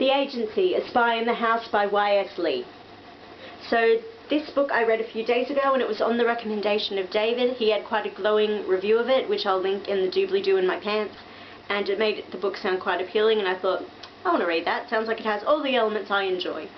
The Agency, A Spy in the House by Y.S. Lee. So this book I read a few days ago, and it was on the recommendation of David. He had quite a glowing review of it, which I'll link in the doobly-doo in my pants, and it made the book sound quite appealing, and I thought, I want to read that. Sounds like it has all the elements I enjoy.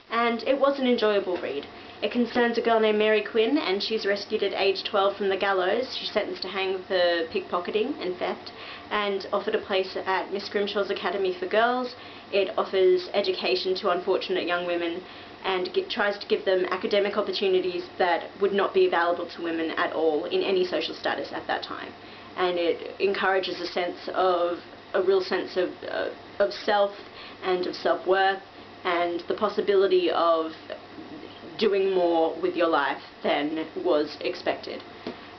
And it was an enjoyable read. It concerns a girl named Mary Quinn, and she's rescued at age 12 from the gallows. She's sentenced to hang for pickpocketing and theft, and offered a place at Miss Grimshaw's Academy for Girls. It offers education to unfortunate young women, and tries to give them academic opportunities that would not be available to women at all in any social status at that time. And it encourages a real sense of self and of self-worth, and the possibility of doing more with your life than was expected.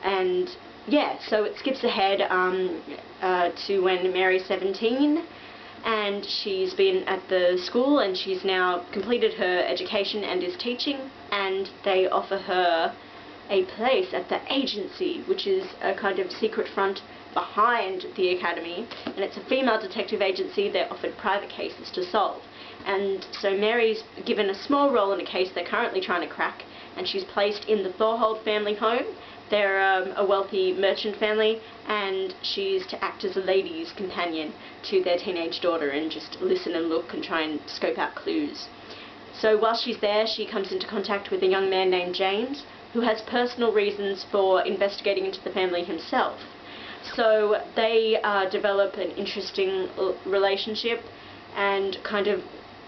And yeah, so it skips ahead to when Mary's 17, and she's been at the school, and she's now completed her education and is teaching, and they offer her a place at the Agency, which is a kind of secret front behind the academy, and it's a female detective agency. They're offered private cases to solve. And so Mary's given a small role in a case they're currently trying to crack, and she's placed in the Thorhold family home. They're a wealthy merchant family, and she's to act as a lady's companion to their teenage daughter and just listen and look and try and scope out clues. So while she's there, she comes into contact with a young man named James, who has personal reasons for investigating into the family himself. So they develop an interesting relationship and kind of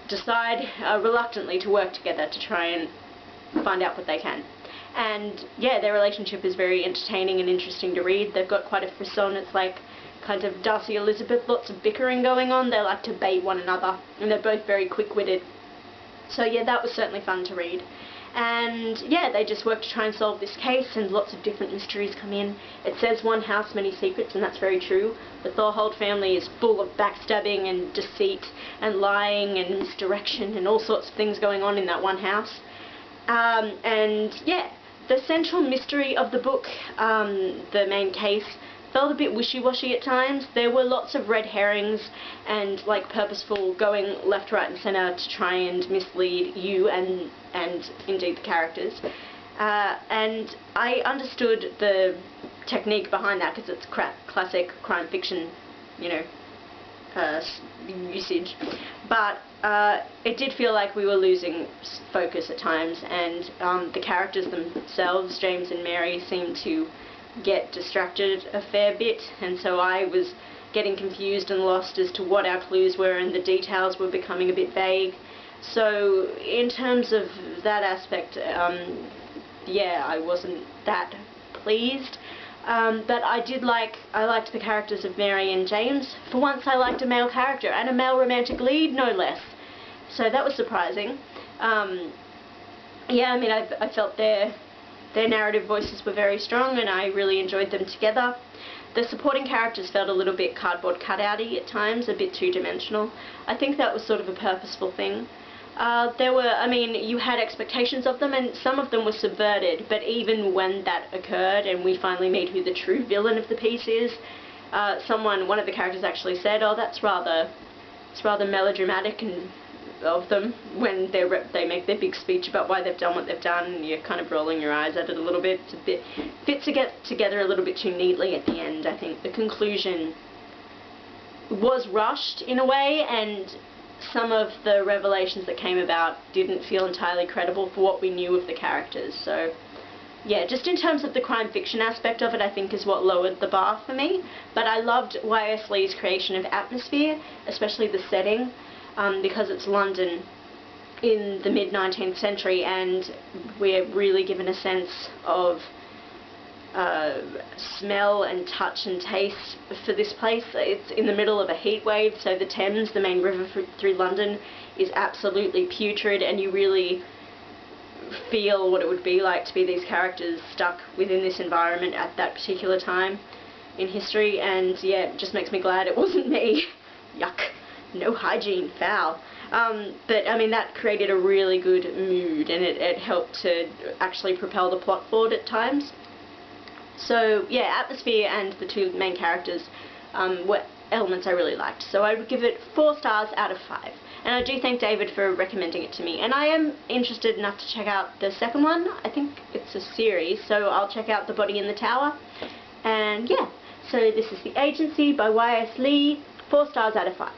decide reluctantly to work together to try and find out what they can. And yeah, their relationship is very entertaining and interesting to read. They've got quite a frisson. It's like kind of Darcy Elizabeth, lots of bickering going on. They like to bait one another, and they're both very quick-witted. So yeah, that was certainly fun to read. And yeah, they just work to try and solve this case, and lots of different mysteries come in. It says one house, many secrets, and that's very true. The Thorhold family is full of backstabbing and deceit and lying and misdirection and all sorts of things going on in that one house. And yeah, the central mystery of the book, the main case, felt a bit wishy-washy at times. There were lots of red herrings and like purposeful going left, right and centre to try and mislead you and indeed the characters. And I understood the technique behind that, because it's classic crime fiction, you know, usage. But it did feel like we were losing focus at times, and the characters themselves, James and Mary, seemed to get distracted a fair bit, and so I was getting confused and lost as to what our clues were, and the details were becoming a bit vague. So in terms of that aspect, yeah, I wasn't that pleased. But I liked the characters of Mary and James. For once I liked a male character, and a male romantic lead, no less. So that was surprising. Yeah, I mean, I felt their narrative voices were very strong, and I really enjoyed them together. The supporting characters felt a little bit cardboard cutout-y at times, a bit two-dimensional. I think that was sort of a purposeful thing. I mean, you had expectations of them, and some of them were subverted, but even when that occurred and we finally meet who the true villain of the piece is, one of the characters actually said, oh, it's rather melodramatic and of them when they make their big speech about why they've done what they've done, and you're kind of rolling your eyes at it a little bit. It's a bit fit to get together a little bit too neatly at the end. I think the conclusion was rushed in a way, and some of the revelations that came about didn't feel entirely credible for what we knew of the characters. So yeah, just in terms of the crime fiction aspect of it, I think is what lowered the bar for me. But I loved Y.S. Lee's creation of atmosphere, especially the setting, because it's London in the mid-19th century, and we're really given a sense of smell and touch and taste for this place. It's in the middle of a heat wave, so the Thames, the main river through London, is absolutely putrid, and you really feel what it would be like to be these characters stuck within this environment at that particular time in history. And yeah, it just makes me glad it wasn't me. Yuck. No hygiene, foul. But I mean, that created a really good mood, and it helped to actually propel the plot forward at times. So yeah, atmosphere and the two main characters were elements I really liked. So I would give it 4 stars out of 5. And I do thank David for recommending it to me. And I am interested enough to check out the second one. I think it's a series, so I'll check out The Body in the Tower. And yeah, so this is The Agency by Y.S. Lee, 4 stars out of 5.